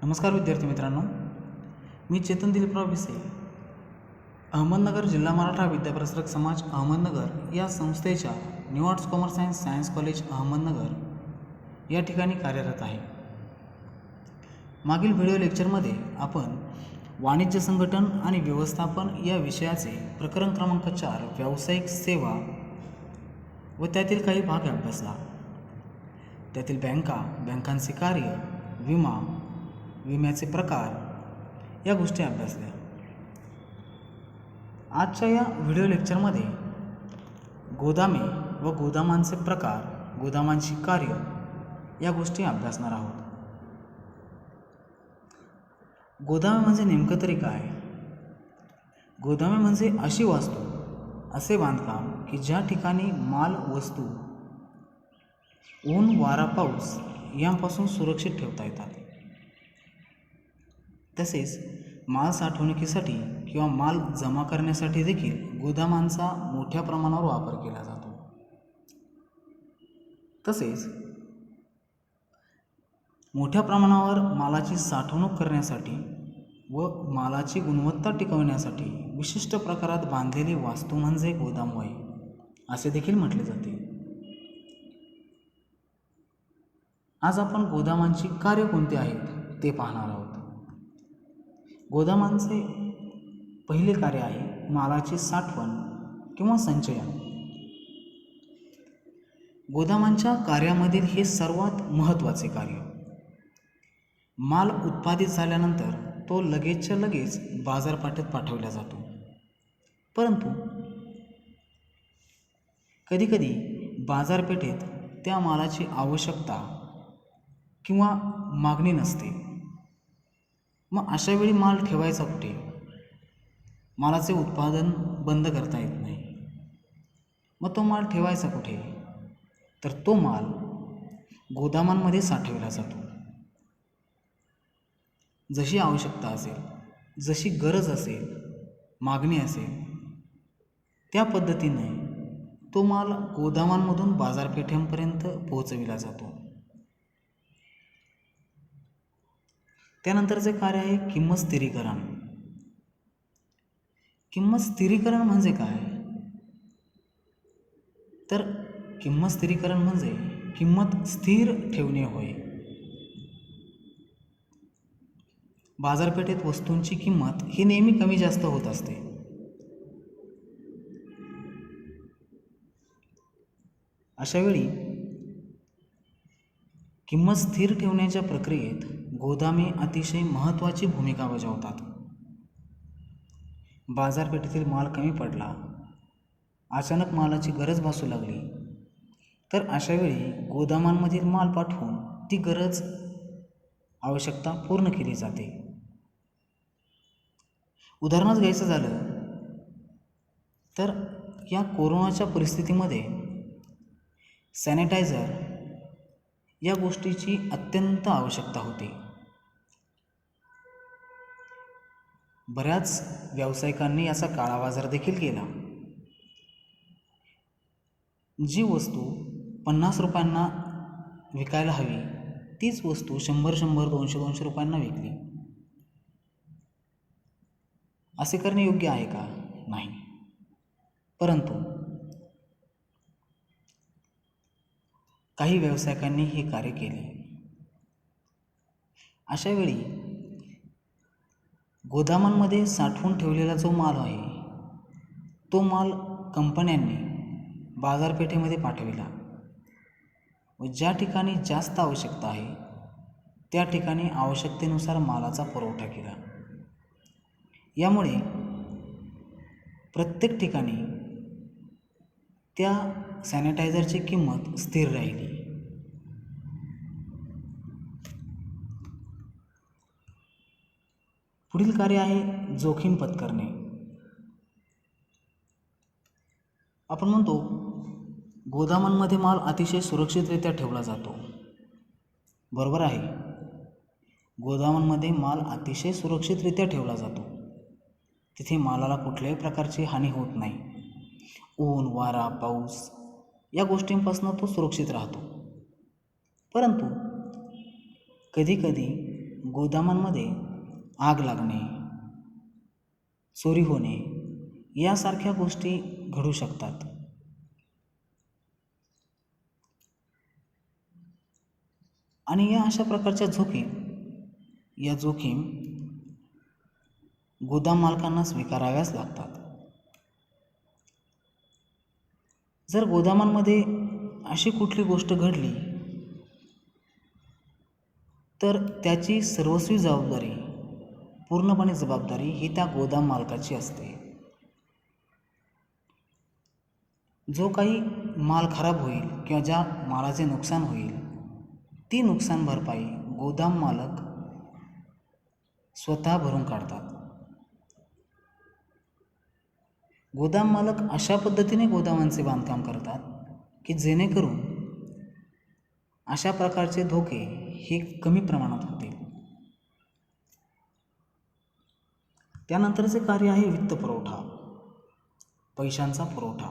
नमस्कार विद्यार्थी मित्रांनो, मी चेतन दिलीपराव भिसे, अहमदनगर जिल्हा मराठा विद्याप्रसारक समाज अहमदनगर या संस्थेच्या new arts commerce and science college Ahmednagar या ठिकाणी कार्यरत आहे. मागील व्हिडिओ लेक्चरमध्ये आपण वाणिज्य संघटन आणि व्यवस्थापन या विषयाचे प्रकरण क्रमांक 4 व्यावसायिक सेवा व त्यातील काही भाग अभ्यासला. त्यातील बँकांचे कार्य, विम्याचे प्रकार या गोष्टी अभ्यासल्या. आजच्या या व्हिडिओ लेक्चरमध्ये गोदामे व गोदामांचे प्रकार, गोदामांची कार्य या गोष्टी अभ्यासणार आहोत. गोदामे म्हणजे नेमकं तरी काय? गोदामे म्हणजे अशी वास्तू, असे बांधकाम की ज्या ठिकाणी माल वस्तू ऊन, वारा, पाऊस यांपासून सुरक्षित ठेवता येतात. तसेच माल साठवणुकीसाठी किंवा माल जमा करण्यासाठी देखील गोदामांचा मोठ्या प्रमाणावर वापर केला जातो. तसेच मोठ्या प्रमाणावर मालाची साठवणूक करण्यासाठी व मालाची गुणवत्ता टिकवण्यासाठी विशिष्ट प्रकारात बांधलेली वास्तू म्हणजे गोदाम होय असे देखील म्हटले जाते. आज आपण गोदामांची कार्य कोणती आहेत ते पाहणार आहोत. गोदामांचे पहिले कार्य आहे मालाची साठवण किंवा संचयन. गोदामांच्या कार्यामधील हे सर्वात महत्त्वाचे कार्य. माल उत्पादित झाल्यानंतर तो लगेचच्या लगेच बाजारपेठेत पाठवला जातो. परंतु कधीकधी बाजारपेठेत त्या मालाची आवश्यकता किंवा मागणी नसते. मग अशा वेळी माल ठेवायचा कुठे? मालाचे उत्पादन बंद करता येत नाही. मग तो माल ठेवायचा कुठे? तर तो माल गोदामांमध्ये साठवला जातो. जशी आवश्यकता असेल, जशी गरज असेल, मागणी असेल त्या पद्धतीने तो माल गोदामांमधून बाजारपेठांपर्यंत पोहोचविला जातो. त्यानंतरचे कार्य आहे किंमत स्थिरीकरण. किंमत स्थिरीकरण म्हणजे काय? तर किंमत स्थिरीकरण म्हणजे किंमत स्थिर ठेवणे होय. बाजारपेठेत वस्तूंची किंमत ही नेहमी कमी जास्त होत असते. अशा वेळी किंमत स्थिर ठेवण्याच्या प्रक्रियेत गोदामे अतिशय महत्त्वाची भूमिका बजावतात. बाजारपेठेतील माल कमी पडला, अचानक मालाची गरज भासू लागली, तर अशावेळी गोदामांमधील माल पाठवून ती गरज, आवश्यकता पूर्ण केली जाते. उदाहरणच घ्यायचं झालं तर या कोरोनाच्या परिस्थितीमध्ये सॅनिटायझर या गोष्टीची अत्यंत आवश्यकता होती. बऱ्याच व्यावसायिकांनी याचा काळाबाजार देखील केला. जी वस्तू 50 रुपयांना विकायला हवी तीच वस्तू 100, 200 रुपयांना विकली. असे करणे योग्य आहे का? नाही. परंतु काही व्यावसायिकांनी हे कार्य केले. अशा वेळी गोदामांमध्ये साठवून ठेवलेला जो माल आहे तो माल कंपन्यांनी बाजारपेठेमध्ये पाठविला व ज्या ठिकाणी जास्त आवश्यकता आहे त्या ठिकाणी आवश्यकतेनुसार मालाचा पुरवठा केला. यामुळे प्रत्येक ठिकाणी त्या सॅनिटायझरची किंमत स्थिर राहिली. पुढील कार्य आहे जोखीम पत्करणे. आपण म्हणतो गोदामांमध्ये माल अतिशय सुरक्षितरित्या ठेवला जातो. बरोबर आहे, गोदामांमध्ये माल अतिशय सुरक्षितरित्या ठेवला जातो. तिथे मालाला कुठल्याही प्रकारची हानी होत नाही. ऊन, वारा, पाऊस या गोष्टींपासून तो सुरक्षित राहतो. परंतु कधीकधी गोदामांमध्ये आग लागणे, चोरी होणे यासारख्या गोष्टी घडू शकतात. आणि या अशा प्रकारच्या जोखीम गोदाम मालकांना स्वीकाराव्याच लागतात. जर गोदामांमध्ये अशी कुठली गोष्ट घडली तर त्याची सर्वस्वी पूर्णपणे जबाबदारी ही त्या गोदाम मालकाची असते. जो काही माल खराब होईल किंवा ज्या मालाचे नुकसान होईल ती नुकसान भरपाई गोदाम मालक स्वतः भरून काढतात. गोदाम मालक अशा पद्धतीने गोदामांचे बांधकाम करतात की जेणेकरून अशा प्रकारचे धोके हे कमी प्रमाणात होतील. त्यानंतरचे कार्य आहे वित्तपुरवठा, पैशांचा पुरवठा.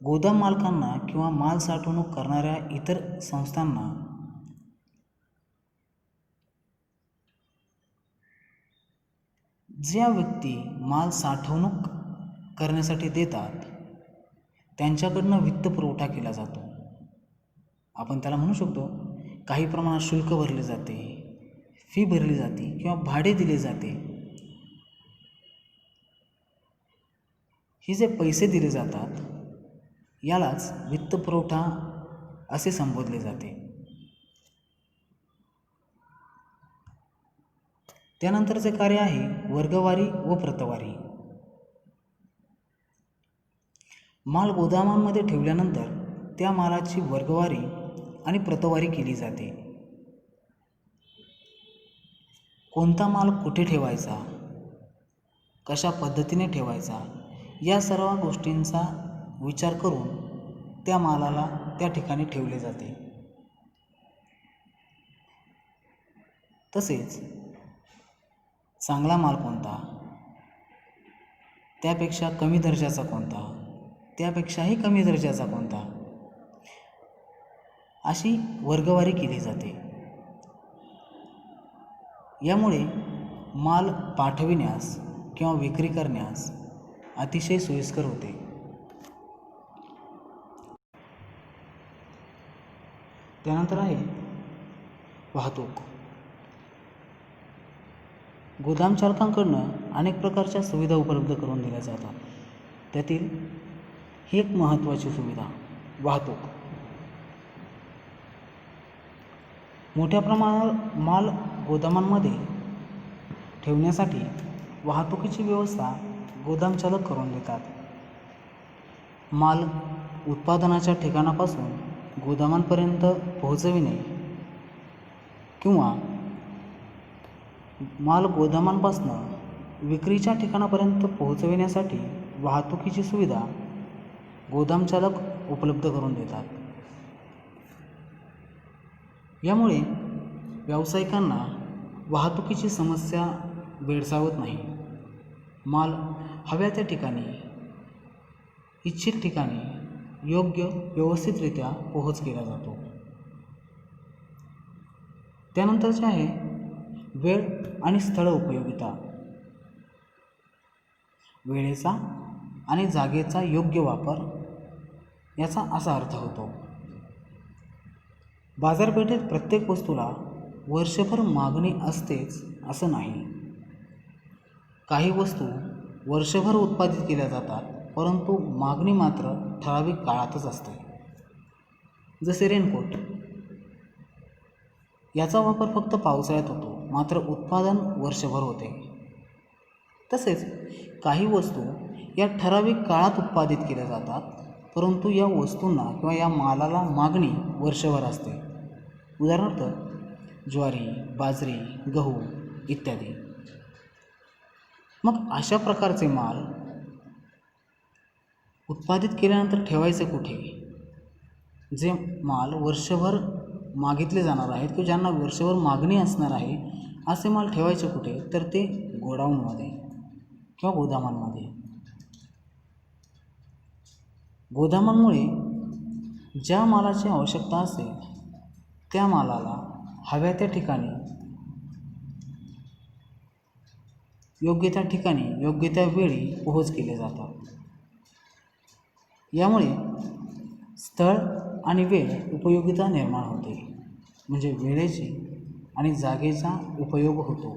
गोदाम मालकांना किंवा माल साठवणूक करणाऱ्या इतर संस्थांना ज्या व्यक्ती माल साठवणूक करण्यासाठी देतात त्यांच्याकडनं वित्तपुरवठा केला जातो. आपण त्याला म्हणू शकतो काही प्रमाणात शुल्क भरले जाते, फी भरली जाते किंवा भाडे दिले जाते. हे जे पैसे दिले जातात यालाच वित्तपुरवठा असे संबोधले जाते. त्यानंतरचे कार्य आहे वर्गवारी व प्रतवारी. माल गोदामांमध्ये ठेवल्यानंतर त्या मालाची वर्गवारी आणि प्रतवारी केली जाते. कोणता माल कुठे ठेवायचा, कशा पद्धतीने ठेवायचा या सर्व गोष्टींचा विचार करून त्या मालाला त्या ठिकाणी ठेवले जाते. तसेच चांगला माल कोणता, त्यापेक्षा कमी दर्जाचा कोणता, त्यापेक्षाही कमी दर्जाचा कोणता, अशी वर्गवारी केली जाते. यामुळे माल पाठविण्यास किंवा विक्री करण्यास अतिशय सोयीस्कर होते. त्यानंतर आहे वाहतूक. गोदाम चालकांकडून अनेक प्रकारच्या सुविधा उपलब्ध करून दिल्या जातात. त्यातील ही एक महत्त्वाची सुविधा वाहतूक. मोठ्या प्रमाणावर माल गोदामांमध्ये ठेवण्यासाठी वाहतुकीची व्यवस्था गोदाम चालक करून देतात. माल उत्पादनाच्या ठिकाणापासून गोदामांपर्यंत पोहोचविणे किंवा माल गोदामांपासून विक्रीच्या ठिकाणापर्यंत पोहोचविण्यासाठी वाहतुकीची सुविधा गोदाम चालक उपलब्ध करून देतात. यामुळे व्यावसायिकांना वाहतुकीची समस्या भेडसावत नाही. माल हव्या त्या ठिकाणी, इच्छित ठिकाणी योग्य व्यवस्थितरित्या पोहोच केला जातो. त्यानंतरचे आहे वेळ आणि स्थळ उपयोगिता. वेळेचा आणि जागेचा योग्य वापर याचा असा अर्थ होतो. बाजारपेठेत प्रत्येक वस्तूला वर्षभर मागणी असतेच असं नाही. काही वस्तू वर्षभर उत्पादित केल्या जातात परंतु मागणी मात्र ठराविक काळातच असते. जसे रेनकोट, याचा वापर फक्त पावसाळ्यात होतो मात्र उत्पादन वर्षभर होते. तसेच काही वस्तू या ठराविक काळात उत्पादित केल्या जातात परंतु या वस्तूंना किंवा या मालाला मागणी वर्षभर असते. उदाहरणार्थ ज्वारी, बाजरी, गहू इत्यादी. मग अशा प्रकारचे माल उत्पादित केल्यानंतर ठेवायचे कुठे? जे माल वर्षभर मागितले जाणार आहेत किंवा ज्यांना वर्षभर मागणी असणार आहे असे माल ठेवायचे कुठे? तर ते गोडाऊनमध्ये किंवा गोदामांमध्ये. गोदामांमुळे ज्या मालाची आवश्यकता असेल त्या मालाला हव्या त्या ठिकाणी योग्य त्या ठिकाणी योग्य त्या वेळी पोहोच केले जातात. यामुळे स्थळ आणि वेळ उपयोगिता निर्माण होते, म्हणजे वेळेची आणि जागेचा उपयोग होतो.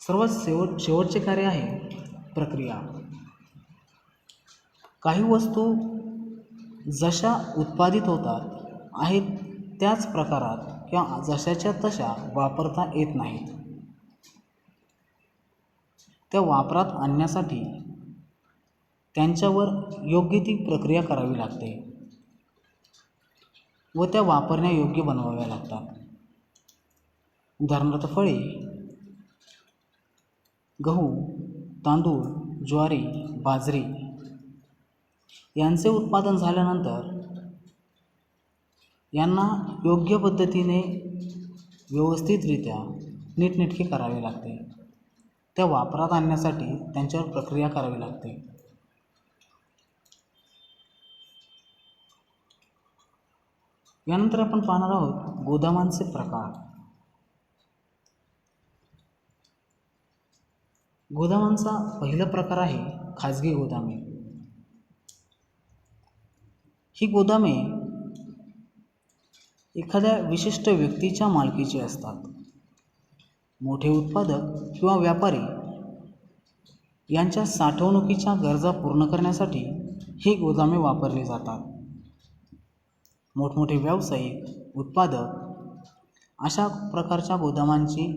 सर्वात शेवटचे कार्य आहे प्रक्रिया. काही वस्तू जशा उत्पादित होतात आहेत त्याच प्रकारात किंवा जशाच्या तशा वापरता येत नाहीत. त्या वापरात आणण्यासाठी त्यांच्यावर योग्य ती प्रक्रिया करावी लागते व त्या वापरण्यायोग्य बनवाव्या लागतात. उदाहरणार्थ फळे, गहू, तांदूळ, ज्वारी, बाजरी यांचे उत्पादन झाल्यानंतर यांना योग्य पद्धतीने व्यवस्थितरित्या नीटनेटके करावे लागते. त्या वापरात आणण्यासाठी त्यांच्यावर प्रक्रिया करावी लागते. यानंतर आपण पाहणार आहोत गोदामांचे प्रकार. गोदामांचा पहिला प्रकार आहे खाजगी गोदामे. ही गोदामे एखाद्या विशिष्ट व्यक्तीच्या मालकीची असतात. मोठे उत्पादक किंवा व्यापारी यांच्या साठवणुकीच्या गरजा पूर्ण करण्यासाठी ही गोदामे वापरली जातात. मोठमोठे व्यावसायिक उत्पादक अशा प्रकारच्या गोदामांची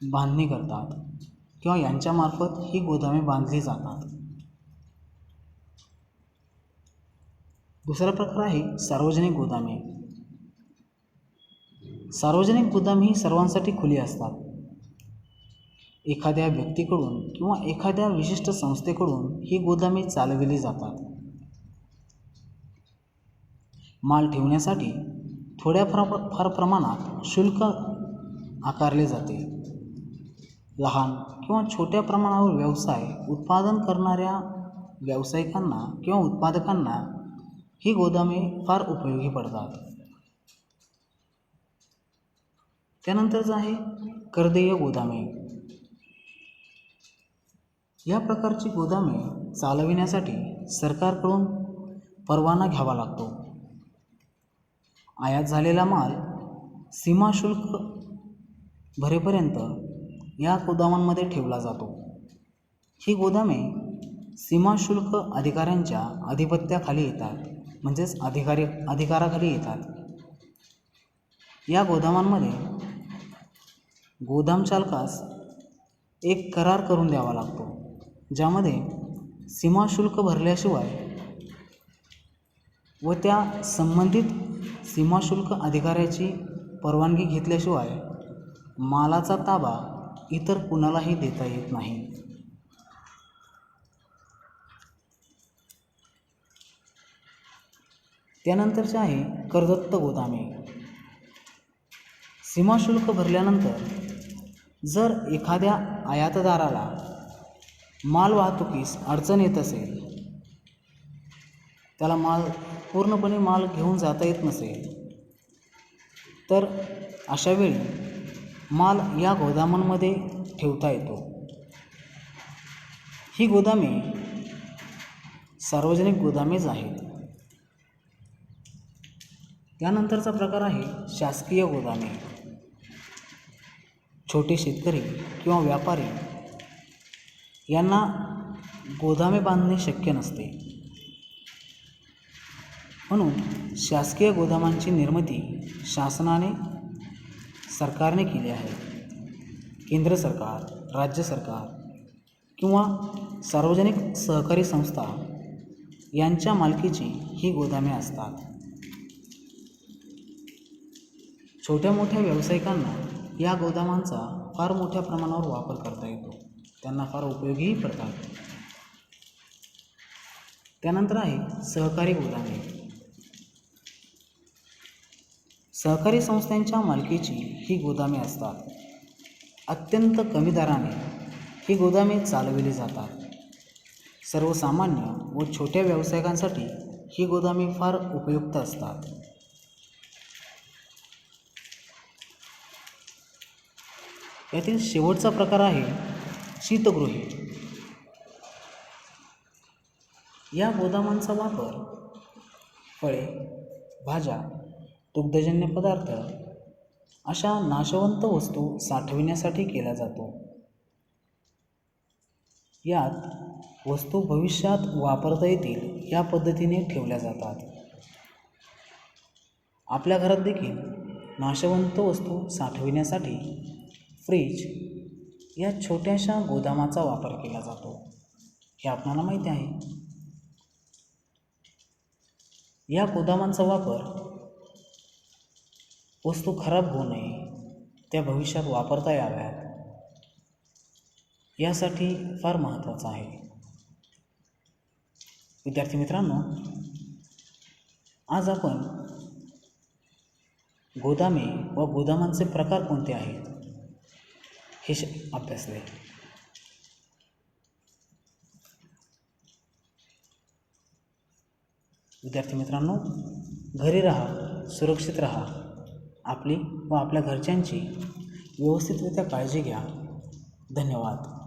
बांधणी करतात किंवा यांच्यामार्फत ही गोदामे बांधली जातात. दुसरा प्रकार आहे सार्वजनिक गोदामे. सार्वजनिक गोदामे ही सर्वांसाठी खुली असतात. एखाद्या व्यक्तीकडून किंवा एखाद्या विशिष्ट संस्थेकडून ही गोदामे चालविली जातात. माल ठेवण्यासाठी फार प्रमाणात शुल्क आकारले जाते. लहान किंवा छोट्या प्रमाणावर व्यवसाय उत्पादन करणाऱ्या व्यावसायिकांना किंवा उत्पादकांना ही गोदामे फार उपयोगी पडतात. त्यानंतरचं आहे करदेय गोदामे. या प्रकारची गोदामे चालविण्यासाठी सरकारकडून परवाना घ्यावा लागतो. आयात झालेला माल सीमाशुल्क भरेपर्यंत या गोदामांमध्ये ठेवला जातो. ही गोदामे सीमाशुल्क अधिकाऱ्यांच्या आधिपत्याखाली येतात, म्हणजेच अधिकाराखाली येतात. या गोदामांमध्ये गोदाम चालकास एक करार करून द्यावा लागतो, ज्यामध्ये सीमाशुल्क भरल्याशिवाय व त्या संबंधित सीमाशुल्क अधिकाऱ्याची परवानगी घेतल्याशिवाय मालाचा ताबा इतर कुणालाही देता येत नाही. त्यानंतरचे आहे करदत्त गोदामे. सीमाशुल्क भरल्यानंतर जर एखाद्या आयातदाराला माल वाहतुकीस अडचण येत असेल, त्याला पूर्णपणे माल घेऊन जाता येत नसेल, तर अशा वेळी माल या गोदामांमध्ये ठेवता येतो. ही गोदामे सार्वजनिक गोदामेच आहेत. त्यानंतरचा प्रकार आहे शासकीय गोदामे. छोटे शेतकरी किंवा व्यापारी यांना गोदामे बांधणे शक्य नसते, म्हणून शासकीय गोदामांची निर्मिती सरकारने केली आहे. केंद्र सरकार, राज्य सरकार किंवा सार्वजनिक सहकारी संस्था यांच्या मालकीची ही गोदामे असतात. छोट्या मोठ्या व्यावसायिकांना या गोदामांचा फार मोठ्या प्रमाणावर वापर करता येतो, त्यांना फार उपयोगीही पडतात. त्यानंतर आहे सहकारी गोदामे. सहकारी संस्थांच्या मालकीची ही गोदामे असतात. अत्यंत कमी दराने ही गोदामे चालविली जातात. सर्वसामान्य व छोट्या व्यावसायिकांसाठी ही गोदामे फार उपयुक्त असतात. यातील शेवटचा प्रकार आहे शीतगृहे. या गोदामांचा वापर फळे, भाज्या, दुग्धजन्य पदार्थ अशा नाशवंत वस्तू साठविण्यासाठी केला जातो. यात वस्तू भविष्यात वापरता येतील या पद्धतीने ठेवल्या जातात. आपल्या घरात देखील नाशवंत वस्तू साठविण्यासाठी फ्रीज या छोट्याशा गोदामाचा वापर केला जातो, हे आपणाला माहिती आहे. या गोदामांचा वापर वस्तू खराब होऊ नये, त्या भविष्यात वापरता याव्यात यासाठी फार महत्त्वाचं आहे. विद्यार्थी मित्रांनो, आज आपण गोदामे व गोदामांचे प्रकार कोणते आहेत हे अभ्यासले. विद्यार्थी मित्रांनो, घरी राहा, सुरक्षित राहा, आपली व आपल्या घरच्यांची व्यवस्थितरित्या काळजी घ्या. धन्यवाद.